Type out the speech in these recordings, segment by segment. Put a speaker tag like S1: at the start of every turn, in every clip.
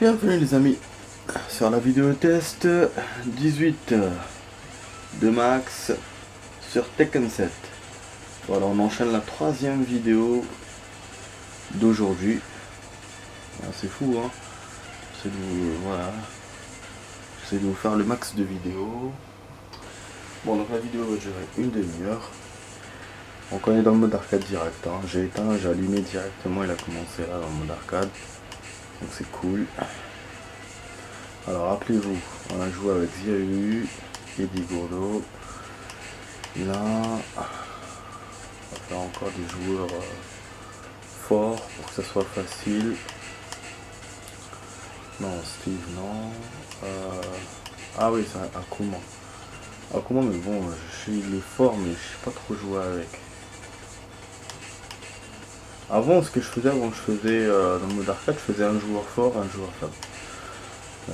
S1: Bienvenue les amis sur la vidéo test 18 de Max sur Tekken 7. Voilà, on enchaîne la troisième vidéo d'aujourd'hui. C'est fou hein. Voilà. J'essaie de vous faire le max de vidéos. Bon, donc la vidéo va durer une demi-heure. Donc on est dans le mode arcade direct hein. J'ai éteint, j'ai allumé directement, il a commencé là dans le mode arcade. Donc c'est cool. Alors rappelez-vous, on a joué avec Ziahu, Eddie Gourdo. Là, on va faire encore des joueurs forts pour que ça soit facile. Non, Steve, non. Ah oui, c'est Akuma. Akuma, mais bon, il est fort, mais je sais pas trop jouer avec. Avant, ce que je faisais, avant, je faisais dans le mode arcade, je faisais un joueur fort, un joueur faible.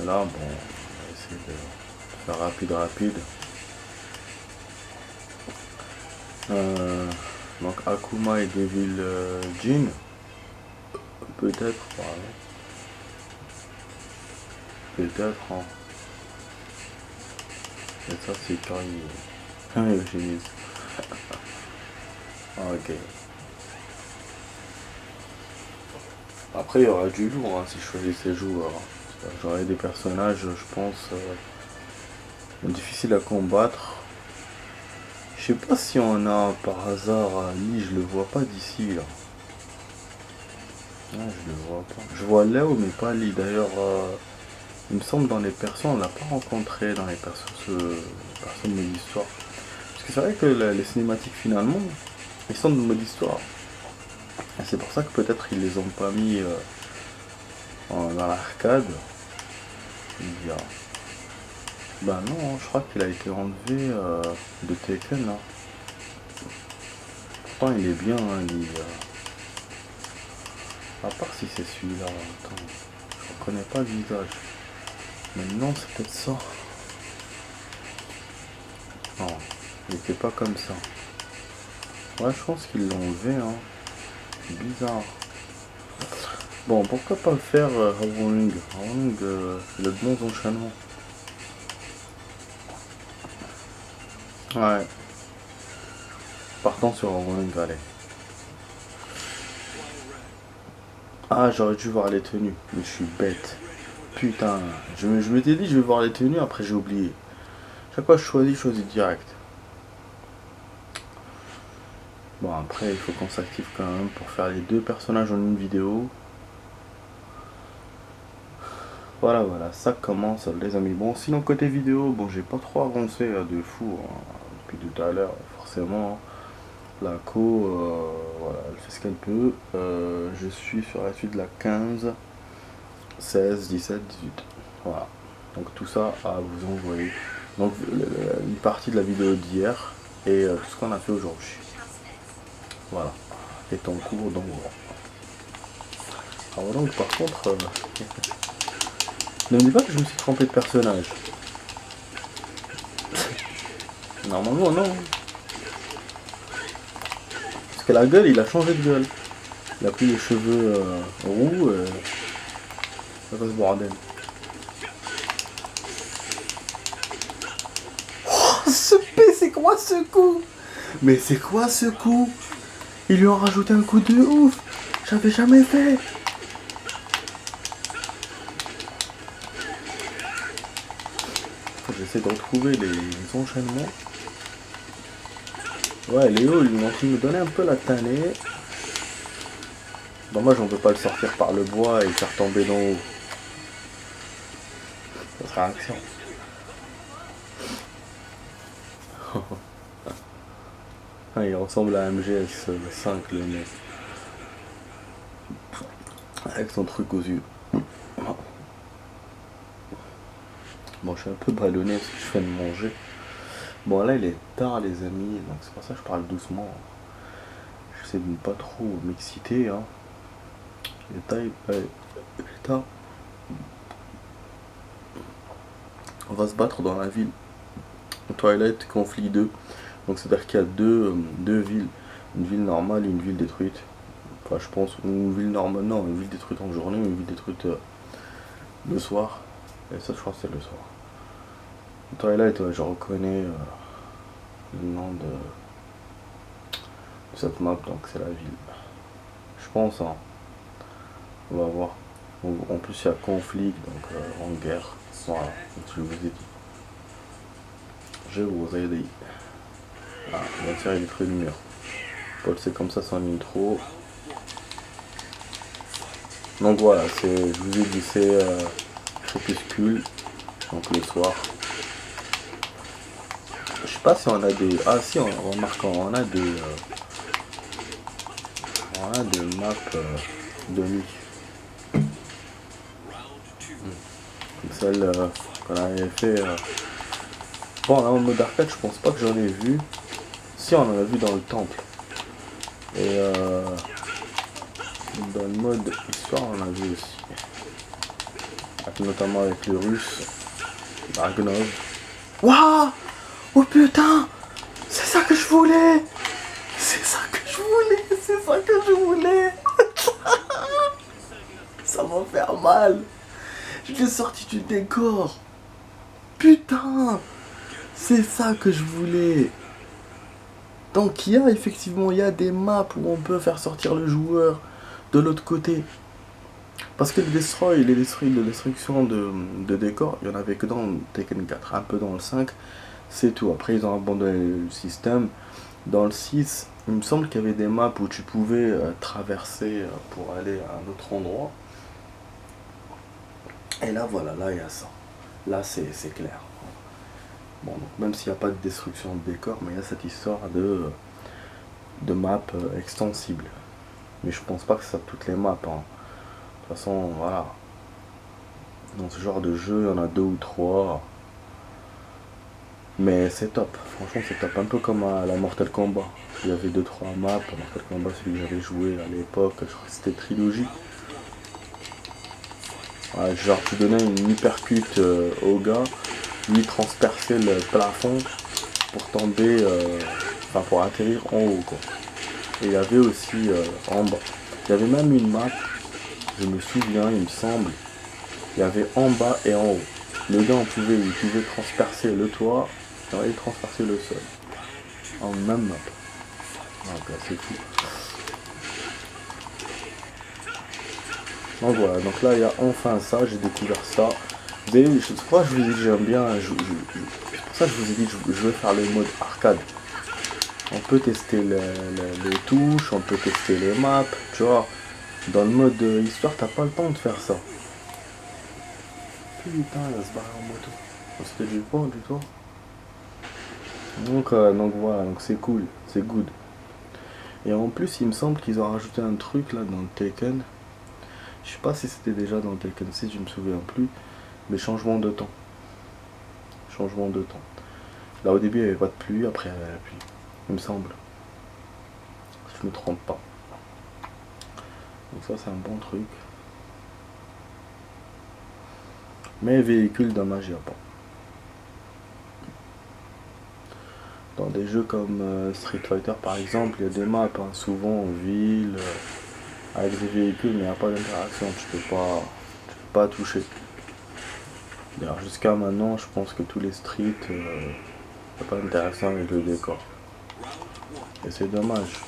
S1: Et là, bon, on va essayer de faire rapide. Donc Akuma et Devil Jin. Peut-être, voilà. Peut-être, hein. Et ça, c'est quand il... j'ai ok. Après, il y aura du lourd hein, si je choisis ces joueurs. J'aurai des personnages, je pense, difficiles à combattre. Je sais pas si on a par hasard Ali, je le vois pas d'ici là. Non, je le vois pas. Je vois Léo mais pas Ali. D'ailleurs, il me semble dans les persos, on l'a pas rencontré dans les persos de mode histoire. Parce que c'est vrai que les cinématiques finalement, ils sont de mode histoire. Et c'est pour ça que peut-être ils les ont pas mis dans l'arcade. Bah non, je crois qu'il a été enlevé de Tekken là. Pourtant il est bien, hein, à part si c'est celui-là. Attends, je reconnais pas le visage. Mais non, c'est peut-être ça. Non, il était pas comme ça. Ouais, je pense qu'ils l'ont enlevé, hein. Bizarre. Bon, pourquoi pas le faire Howling le bon enchaînement. Ouais. Partons sur Howling, allez. Ah, j'aurais dû voir les tenues, mais je suis bête. Putain, je m'étais dit je vais voir les tenues, après j'ai oublié. Chaque fois que je choisis direct. Bon, après il faut qu'on s'active quand même pour faire les deux personnages en une vidéo. Voilà, ça commence les amis. Bon, sinon côté vidéo, bon, j'ai pas trop avancé de fou hein, depuis tout à l'heure, forcément. La voilà, elle fait ce qu'elle peut. Je suis sur la suite de la 15, 16, 17, 18. Voilà. Donc tout ça à vous envoyer. Donc une partie de la vidéo d'hier et tout ce qu'on a fait aujourd'hui. Voilà. Est en cours d'envoi. Alors donc par contre, ne me dis pas que je me suis trompé de personnage. Normalement non. Parce que la gueule, il a changé de gueule. Il a pris les cheveux roux. Ça va ce bordel. Oh, ce P, c'est quoi ce coup? Mais c'est quoi ce coup? Ils lui ont rajouté un coup de ouf. J'avais jamais fait. J'essaie de retrouver les enchaînements. Ouais, Léo, il est en train de me donner un peu la tannée. Dommage, on peut pas le sortir par le bois et le faire tomber d'en haut. Ça sera action. Ah, il ressemble à MGS5 le mec. Avec son truc aux yeux. Bon, je suis un peu ballonné parce que je viens de manger. Bon, là, il est tard, les amis, donc c'est pour ça que je parle doucement. J'essaie de ne pas trop m'exciter. Hein. Il est tard. On va se battre dans la ville. Twilight Conflit 2. Donc, c'est-à-dire qu'il y a deux villes. Une ville normale et une ville détruite. Enfin, je pense, une ville normale, non, une ville détruite en journée, une ville détruite le soir. Et ça, je crois que c'est le soir. Twilight, ouais, je reconnais le nom de cette map, donc c'est la ville. Je pense, hein. On va voir. En plus, il y a conflit, donc en guerre. Voilà, donc je vous ai dit. Je vous ai dit. Ah, bien sûr, il détruit le mur. Paul, c'est comme ça son intro. Donc voilà, je vous ai dit, c'est crépuscule, donc le soir. Je sais pas si on a des... Ah si, on remarque, on a des maps de nuit. Comme celle qu'on avait fait... Bon, là en mode arcade, je pense pas que j'en ai vu. Si, on en a vu dans le temple. Et dans le mode histoire, on en a vu aussi. Notamment avec le russe, Dragunov. Waouh! Oh putain! C'est ça que je voulais! C'est ça que je voulais! C'est ça que je voulais! Ça va faire mal! Je l'ai sorti du décor! Putain! C'est ça que je voulais! Donc il y a effectivement des maps où on peut faire sortir le joueur de l'autre côté. Parce que les destructions de décors, il n'y en avait que dans Tekken 4, un peu dans le 5, c'est tout. Après ils ont abandonné le système. Dans le 6, il me semble qu'il y avait des maps où tu pouvais traverser pour aller à un autre endroit. Et là voilà, là il y a ça. Là c'est clair. Bon, donc, même s'il n'y a pas de destruction de décor, mais il y a cette histoire de map extensible. Mais je pense pas que ça toutes les maps. Hein. De toute façon, voilà. Dans ce genre de jeu, il y en a 2 ou 3. Mais c'est top. Franchement, c'est top. Un peu comme à la Mortal Kombat. Il y avait 2-3 maps. Mortal Kombat, celui que j'avais joué à l'époque, je crois que c'était Trilogie. Ouais, genre, tu donnais une uppercut au gars, lui transpercer le plafond pour tomber, enfin pour atterrir en haut, quoi. Et il y avait aussi en bas. Il y avait même une map, je me souviens, il me semble, il y avait en bas et en haut. Le gars, il pouvait transpercer le toit, et transpercer le sol. En même map. Donc c'est fou. Donc voilà, donc là il y a enfin ça, j'ai découvert ça. Vous avez vu, je crois que je vous ai dit que j'aime bien, c'est pour ça que je vous ai dit que je veux faire le mode arcade. On peut tester les touches, on peut tester les maps, tu vois. Dans le mode histoire, t'as pas le temps de faire ça. Putain, elle se barre en moto. C'était du pont, du tout. Donc voilà, donc c'est cool, c'est good. Et en plus, il me semble qu'ils ont rajouté un truc là dans le Tekken. Je sais pas si c'était déjà dans le Tekken 6, je me souviens plus. Mais changement de temps. Changement de temps. Là au début il n'y avait pas de pluie, après il y avait la pluie. Il me semble. Si je me trompe pas. Donc ça c'est un bon truc. Mais véhicule, dommage, il n'y a pas. Dans des jeux comme Street Fighter par exemple, il y a des maps, hein, souvent en ville, avec des véhicules, mais il n'y a pas d'interaction, tu peux pas toucher. D'ailleurs jusqu'à maintenant, je pense que tous les streets, il n'y a pas d'interaction avec le décor. Et c'est dommage.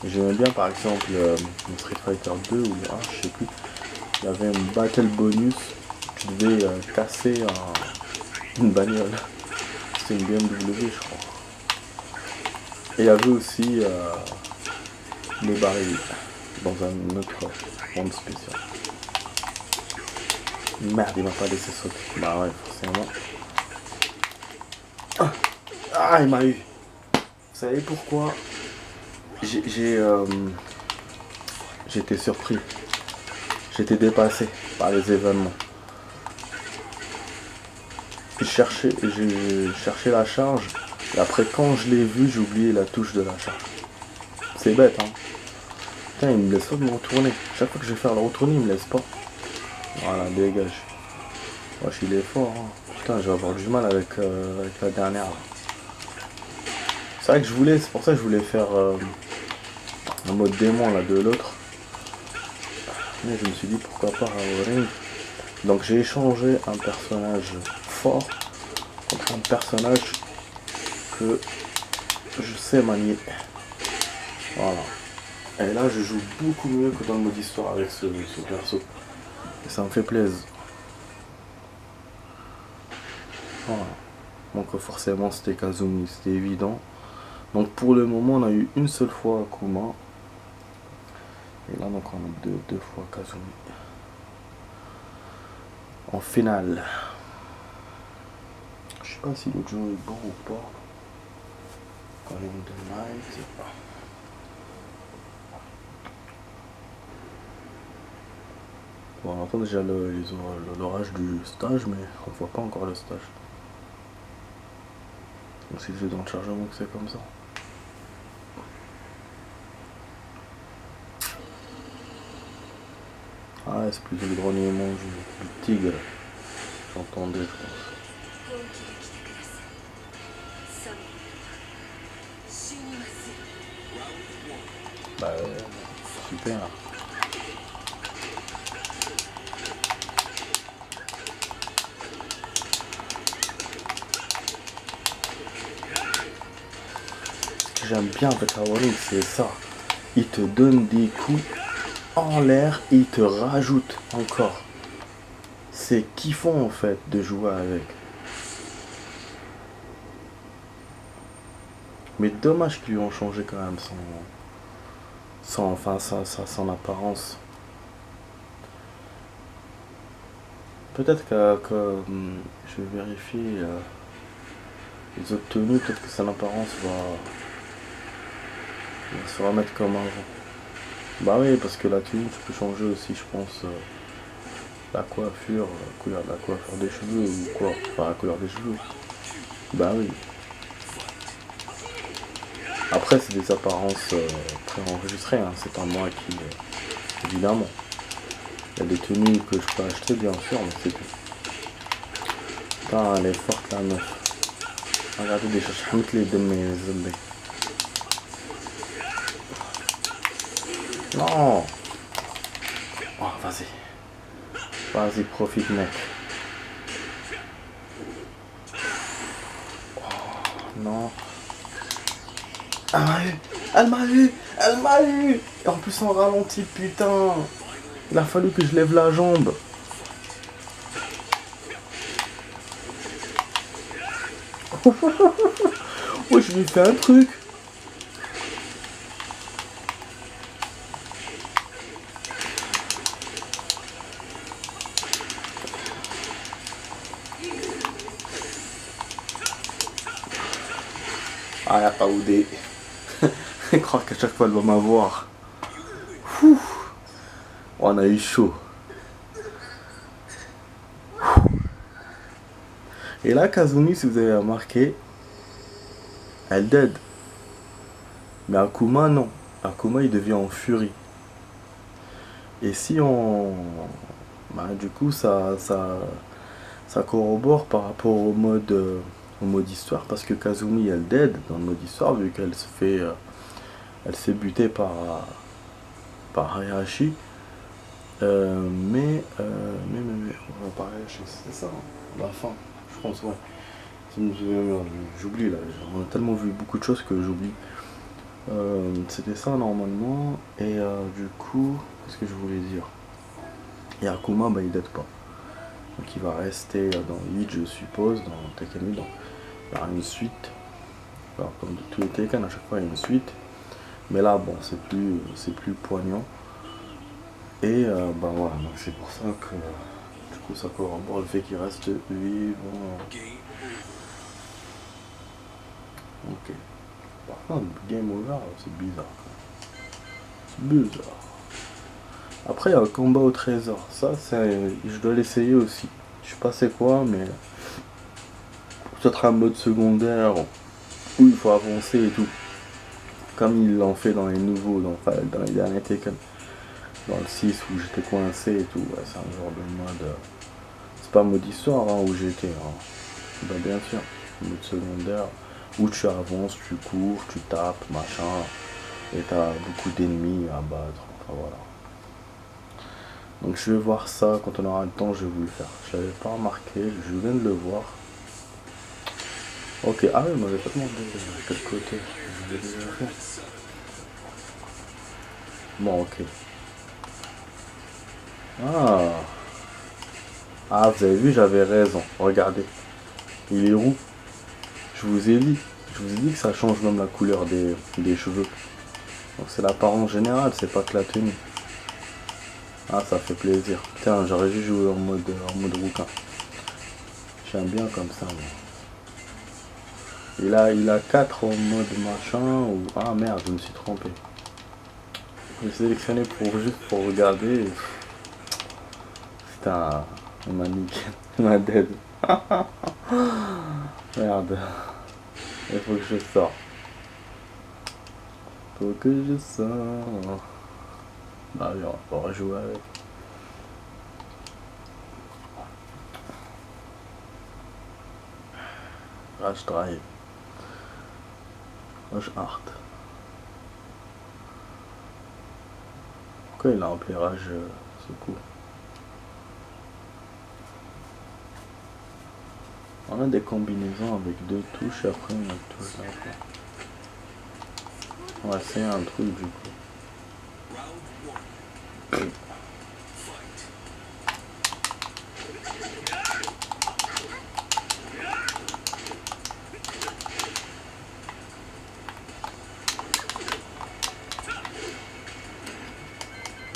S1: J'aimais bien par exemple le Street Fighter 2 ou le 1, je sais plus. Il y avait un battle bonus, tu devais casser une bagnole. C'était une BMW je crois. Et il y avait aussi les barils dans un autre monde spécial. Merde, il m'a pas laissé sauter. Bah ouais, forcément. Ah, il m'a eu. Vous savez pourquoi? J'étais surpris. J'étais dépassé par les événements. J'ai cherché la charge. Et après, quand je l'ai vu, j'ai oublié la touche de la charge. C'est bête, hein. Putain, il me laisse pas de me retourner. Chaque fois que je vais faire le retourner, il me laisse pas. Voilà, dégage. Wesh, il est fort, hein. Putain, je vais avoir du mal avec la dernière. C'est vrai que c'est pour ça que je voulais faire un mode démon là de l'autre. Mais je me suis dit pourquoi pas Ring. Donc j'ai échangé un personnage fort contre un personnage que je sais manier. Voilà. Et là je joue beaucoup mieux que dans le mode histoire avec ce perso. Et ça me fait plaisir. Voilà. Donc forcément c'était Kazumi, c'était évident. Donc pour le moment on a eu une seule fois Akuma. Et là donc on a deux fois Kazumi. En finale. Je sais pas si l'autre jeu est bon ou pas. Calling the Night. Bon, on entend déjà l'orage du stage, mais on voit pas encore le stage. Donc c'est le jeu dans le chargement que c'est comme ça. Ah, c'est plus le grognement du tigre. J'entendais, je pense. Bah, super. Ce que j'aime bien avec Awarin, c'est ça. Il te donne des coups en l'air et il te rajoute encore. C'est kiffant en fait de jouer avec. Mais dommage qu'ils lui ont changé quand même son apparence. Peut-être que je vais vérifier les autres tenues, peut-être que son apparence va se remettre comme avant. Bah oui, parce que la tenue, tu peux changer aussi, je pense, la coiffure, la coiffure des cheveux ou quoi. Enfin, la couleur des cheveux. Bah oui. Après, c'est des apparences préenregistrées, hein. C'est pas moi qui... évidemment. Il y a des tenues que je peux acheter, bien sûr, mais c'est tout. Putain, elle est forte, la meuf. Regardez, déjà, je vais les deux mes zombies. Non. Oh, vas-y. Vas-y, profite, mec. Oh, non. Elle m'a eu. Elle m'a eu. Elle m'a eu. Et en plus, en ralenti, putain. Il a fallu que je lève la jambe. Oh, je lui ai fait un truc. Ah, y'a pas Oudé. Croire qu'à chaque fois elle va m'avoir. On a eu chaud. Et là, Kazumi, si vous avez remarqué, elle dead. Mais Akuma, non. Akuma, il devient en furie. Et si on... Bah, du coup, ça corrobore par rapport au mode histoire. Parce que Kazumi, elle dead dans le mode histoire, vu qu'elle se fait... elle s'est butée par Hayashi. Mais, on va parler, c'est ça, hein, la fin, je pense, ouais. J'oublie là, on a tellement vu beaucoup de choses que j'oublie. C'était ça normalement, et du coup, qu'est-ce que je voulais dire? Et Akuma, bah il date pas. Donc il va rester dans 8, je suppose, dans Tekken 8, donc il y aura une suite. Alors, comme de tous les Tekken, à chaque fois il y a une suite. Mais là, bon, c'est plus poignant. Et bah voilà, donc c'est pour ça que du coup ça corrobore le fait qu'il reste vivant. Ok. Par contre, game over, c'est bizarre. C'est bizarre. Après, il y a le combat au trésor. Ça, je dois l'essayer aussi. Je sais pas c'est quoi, mais peut-être un mode secondaire où il faut avancer et tout. Comme il l'en fait dans les nouveaux, dans les derniers Tekken. Dans le 6 où j'étais coincé et tout. Ouais, c'est un genre de mode. C'est pas mode histoire hein, où j'étais. Hein. Bah, bien sûr, mode secondaire où tu avances, tu cours, tu tapes, machin, et t'as beaucoup d'ennemis à battre. Enfin voilà. Donc je vais voir ça quand on aura le temps, je vais vous le faire. Je l'avais pas remarqué, je viens de le voir. Ok, ah oui, il m'avait pas demandé de quel côté. Je l'ai déjà fait. Bon, ok. Ah. Ah, vous avez vu, j'avais raison. Regardez. Il est roux. Je vous ai dit. Je vous ai dit que ça change même la couleur des cheveux. Donc c'est l'apparence générale, c'est pas que la tenue. Ah, ça fait plaisir. Tiens, j'aurais dû jouer en mode rouquin. J'aime bien comme ça, moi. Il a 4 en mode machin ou... Ah merde, je me suis trompé. J'ai sélectionné juste pour regarder. Putain, il m'a niqué. Il m'a dead. Merde. Il faut que je sorte. Faut que je sorte. Bah oui, on va rejouer avec. Rage Drive. Rage Art. Pourquoi il a appelé Rage ce coup? On a des combinaisons avec 2 touches et après on a une touche là. On va essayer un truc du coup.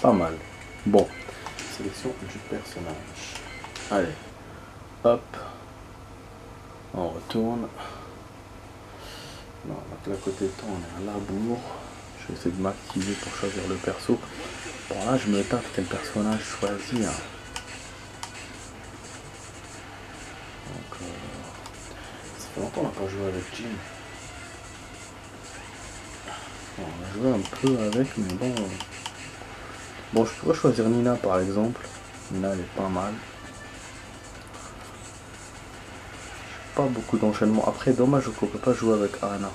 S1: Pas mal. Bon. Sélection du personnage. Allez. Hop. On retourne. Non, donc là côté temps on est à labour. Je vais essayer de m'activer pour choisir le perso. Bon là je me tape quel personnage choisir. Donc ça fait longtemps qu'on n'a pas joué avec Jim. Bon, on a joué un peu avec mais bon. Bon je pourrais choisir Nina par exemple. Nina elle est pas mal. Pas beaucoup d'enchaînement. Après dommage qu'on peut pas jouer avec Ana.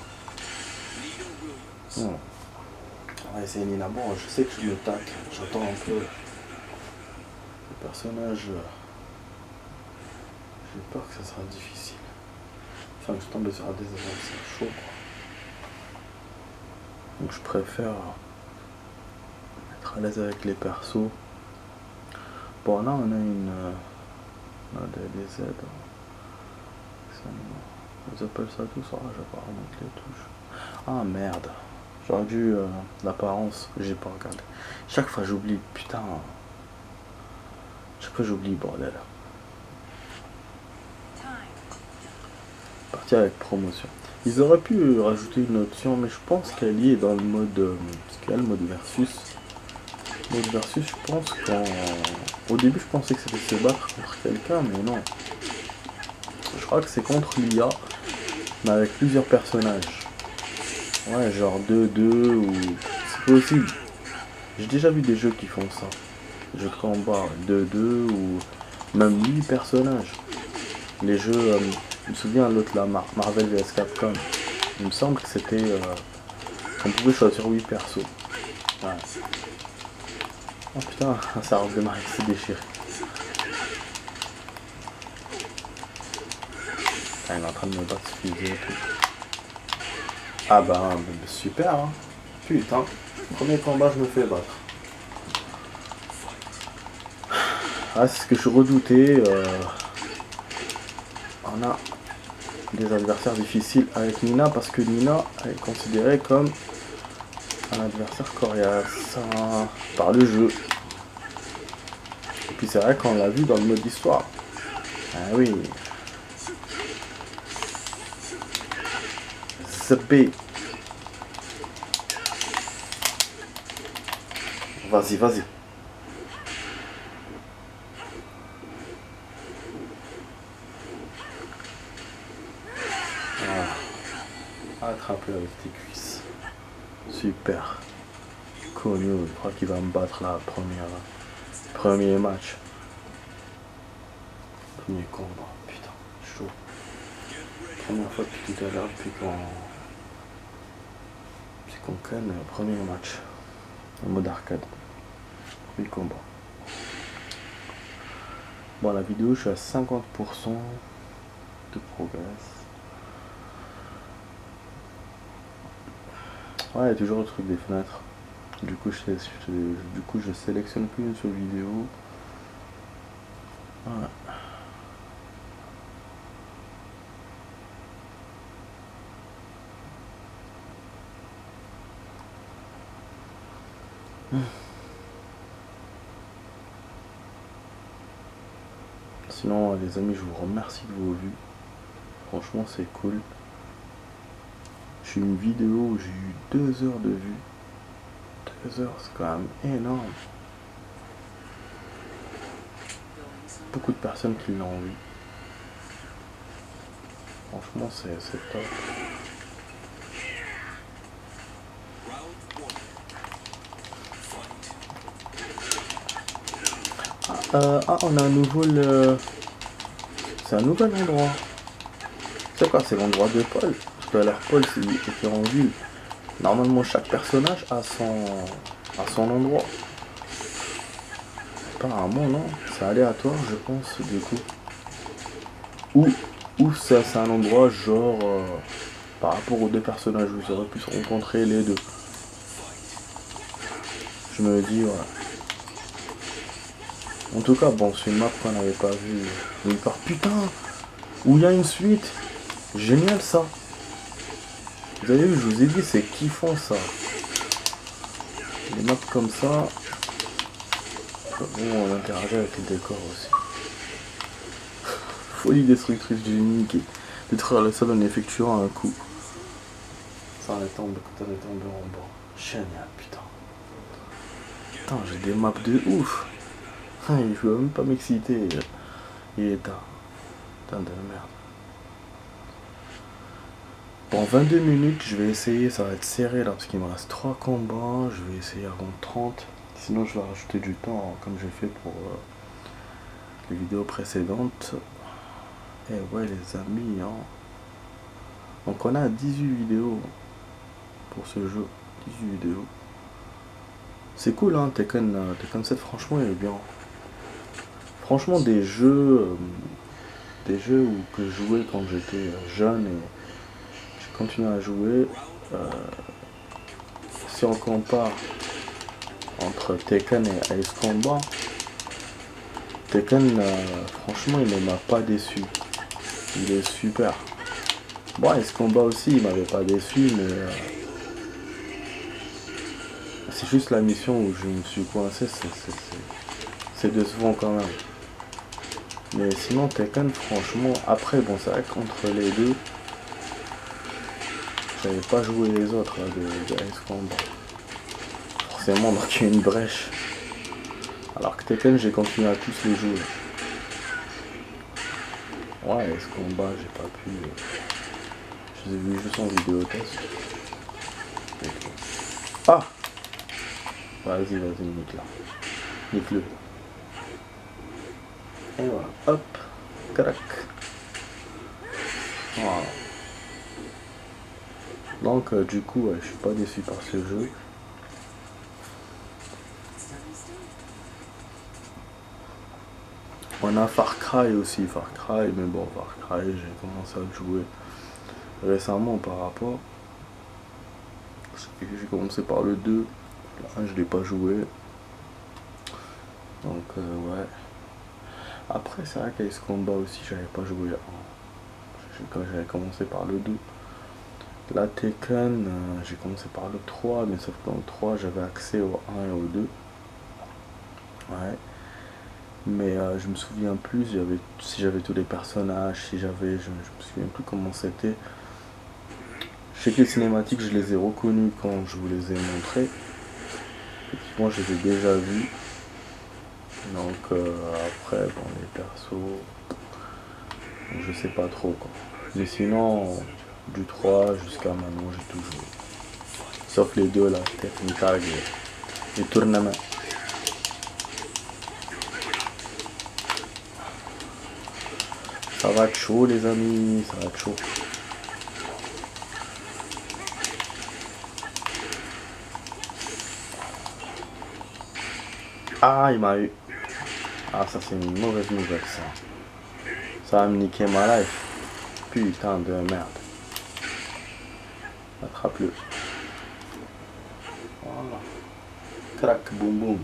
S1: Oh. On va essayer Nina. Bon, je sais que je me tac. J'attends un peu. Le personnage. J'ai peur que ça sera difficile. Enfin, que je tombe sur un adversaires chaud. Donc je préfère être à l'aise avec les persos. Bon, là on a une. On a des aides. Ils appellent ça tout ça. Je vais pas remonter les touches. Ah merde. J'aurais dû l'apparence, j'ai pas regardé. Chaque fois j'oublie, putain. Chaque fois j'oublie, bordel. Partir avec promotion. Ils auraient pu rajouter une option, mais je pense qu'elle y est dans le mode. Parce qu'il y a le mode versus. Mode versus, je pense qu'au début je pensais que c'était se battre contre quelqu'un, mais non. Je crois que c'est contre l'IA, mais avec plusieurs personnages. Ouais, genre 2-2 ou... C'est possible. J'ai déjà vu des jeux qui font ça. Jeux de combat 2-2 ou même 8 personnages. Les jeux... je me souviens l'autre là, Marvel vs Capcom. Il me semble que c'était... on pouvait choisir 8 persos. Ouais. Oh putain, ça a redémarré, c'est déchiré. Ah, il est en train de me battre fusée et tout. Ah bah super hein. Putain, premier combat je me fais battre. Ah c'est ce que je redoutais. On a des adversaires difficiles avec Nina parce que Nina est considérée comme un adversaire coriace par le jeu. Et puis c'est vrai qu'on l'a vu dans le mode histoire. Ah oui. Zappé. Vas-y, vas-y. Ah. Attrape-le avec tes cuisses. Super. Connu, je crois qu'il va me battre là, premier match. Premier combat, putain, chaud. Première fois depuis tout à l'heure, depuis qu'on canne, premier match. En mode arcade. Premier combat. Bon, la vidéo, je suis à 50% de progrès. Ouais, il y a toujours le truc des fenêtres. Du coup, je sélectionne plus une seule vidéo. Ouais. Sinon, les amis, je vous remercie de vos vues. Franchement, c'est cool. J'ai une vidéo où j'ai eu 2 heures de vues. 2 heures, c'est quand même énorme. Beaucoup de personnes qui l'ont vu. Franchement, c'est top. On a un nouveau c'est un nouvel endroit. C'est quoi? C'est l'endroit de Paul. Tout à l'heure, Paul était en ville. Normalement, chaque personnage a son endroit. Apparemment, non. C'est aléatoire, je pense, du coup. Ou ça, c'est un endroit genre par rapport aux deux personnages, vous aurez pu se rencontrer les deux. Je me dis, voilà. En tout cas, bon, c'est une map qu'on n'avait pas vue nulle part. Putain, où il y a une suite. Génial ça. Vous avez vu, je vous ai dit, c'est kiffant ça. Les maps comme ça. Bon, on interagit avec les décors aussi. Folie destructrice du génie qui détruire le sol en effectuant un coup. Ça en est tombé en bas. Génial, putain. Putain, j'ai des maps de ouf. Il faut même pas m'exciter. Il est tard. Putain de merde. Bon, 22 minutes, je vais essayer, ça va être serré là parce qu'il me reste 3 combats. Je vais essayer avant 30. Sinon, je vais rajouter du temps comme j'ai fait pour les vidéos précédentes. Et ouais, les amis, hein. Donc, on a 18 vidéos pour ce jeu. 18 vidéos. C'est cool, hein, Tekken 7, franchement, il est bien. Franchement, des jeux que je jouais quand j'étais jeune et j'ai continué à jouer. Si on compare entre Tekken et Ace Combat, Tekken, franchement, il ne m'a pas déçu. Il est super. Bon, Ace Combat aussi, il m'avait pas déçu, mais c'est juste la mission où je me suis coincé, c'est décevant quand même. Mais sinon, Tekken, franchement, après, bon, c'est vrai qu'entre les deux, j'avais pas joué les autres là, de Ace Combat. Forcément, donc il y a une brèche. Alors que Tekken, j'ai continué à tous les jouer. Ouais, Ace Combat, j'ai pas pu. Je les ai vus juste en vidéo test. Ah! Vas-y, nique là. Nique-le. Et voilà, hop, crac. Voilà. Donc, du coup, je suis pas déçu par ce jeu. On a Far Cry aussi, mais bon, Far Cry, j'ai commencé à le jouer récemment par rapport. J'ai commencé par le 2, là je l'ai pas joué. Donc, ouais. Après, c'est vrai qu'Ace Combat aussi, j'avais pas joué quand j'avais commencé par le 2. La Tekken, j'ai commencé par le 3, mais sauf que dans le 3, j'avais accès au 1 et au 2. Ouais. Mais je me souviens plus si j'avais tous les personnages, je me souviens plus comment c'était. Je sais que les cinématiques, je les ai reconnus quand je vous les ai montrés. Effectivement, je les ai déjà vus. Donc après, bon, les persos, je sais pas trop quoi. Mais sinon, du 3 jusqu'à maintenant, j'ai tout joué. Sauf les deux là, Tekken Tag et Tournament. Ça va être chaud les amis, ça va être chaud. Ah, il m'a eu. Ah, ça c'est une mauvaise nouvelle ça. Ça va me niquer ma life. Putain de merde. Attrape-le. Voilà. Crac, boum boum.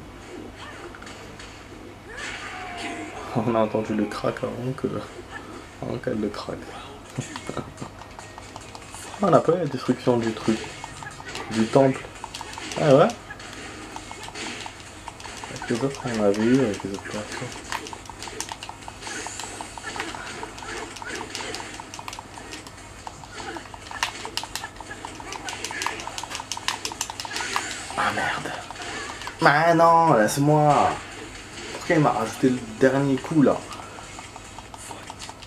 S1: On a entendu le crack avant qu'elle le craque. On a pas eu la destruction du truc. Du temple. Ah ouais. Avec les autres on avait eu avec les autres personnes. Ah merde. Ah non, laisse-moi. Pourquoi il m'a rajouté le dernier coup là?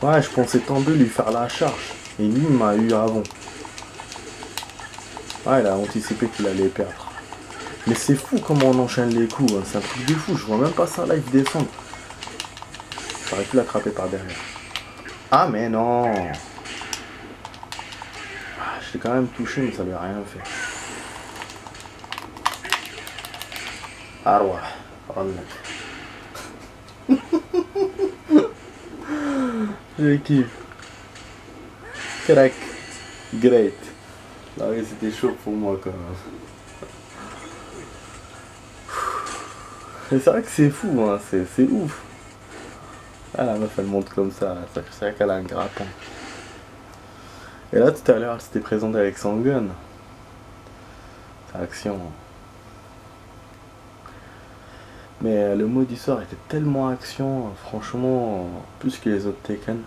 S1: Ouais, je pensais tant de lui faire la charge. Et lui, il m'a eu avant. Ouais, il a anticipé qu'il allait perdre. Mais c'est fou comment on enchaîne les coups. Hein. C'est un truc de fou. Je vois même pas ça live descendre. J'aurais pu l'attraper par derrière. Ah, mais non. Ah, je l'ai quand même touché, mais ça lui a rien fait. Ah ouais. Je kiffe. Crack. Great. Ah oui, c'était chaud pour moi quand même. Mais c'est vrai que c'est fou, hein. C'est ouf. Ah, la meuf elle monte comme ça, c'est vrai qu'elle a un grappin. Et là tout à l'heure elle s'était présentée avec son gun. C'est action. Mais le mode d'histoire était tellement action, franchement, plus que les autres Tekken.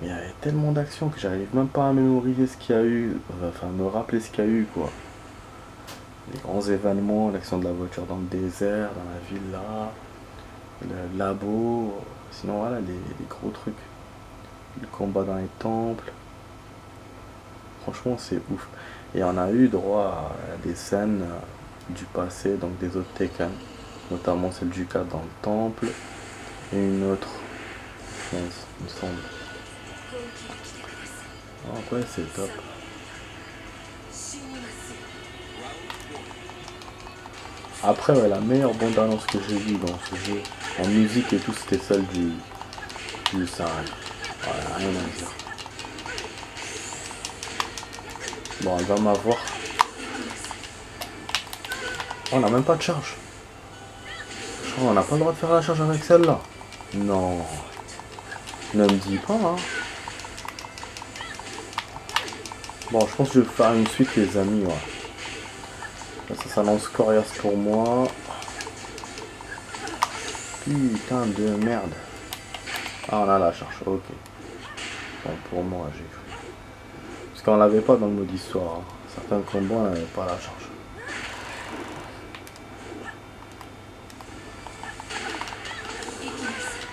S1: Mais il y avait tellement d'action que j'arrive même pas à mémoriser ce qu'il y a eu, enfin me rappeler ce qu'il y a eu quoi. Les grands événements, l'action de la voiture dans le désert, dans la villa, le labo, sinon voilà les gros trucs. Le combat dans les temples. Franchement c'est ouf. Et on a eu droit à des scènes du passé, donc des autres Tekken. Notamment celle du 4 dans le temple. Et une autre, je pense, il me semble. Ah ouais, c'est top. Après, ouais, la meilleure bande-annonce que j'ai vue dans ce jeu, en musique et tout, c'était celle du 5. Voilà, rien à dire. Bon, elle va m'avoir. Oh, on n'a même pas de charge. Oh, on n'a pas le droit de faire la charge avec celle-là. Non. Ne me dis pas, hein. Bon, je pense que je vais faire une suite, les amis, ouais. Là, ça s'annonce coriace pour moi. Putain de merde. Ah, on a la charge, ok. Bon, pour moi, j'ai cru. Parce qu'on l'avait pas dans le mode histoire. Hein. Certains combats, on n'avait pas la charge.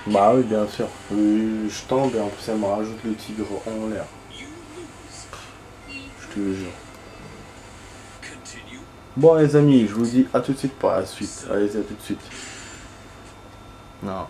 S1: Bah oui, bien sûr. Oui, je tombe et en plus, elle me rajoute le tigre en l'air. Je te le jure. Bon les amis, je vous dis à tout de suite pour la suite. Allez, à tout de suite. Non.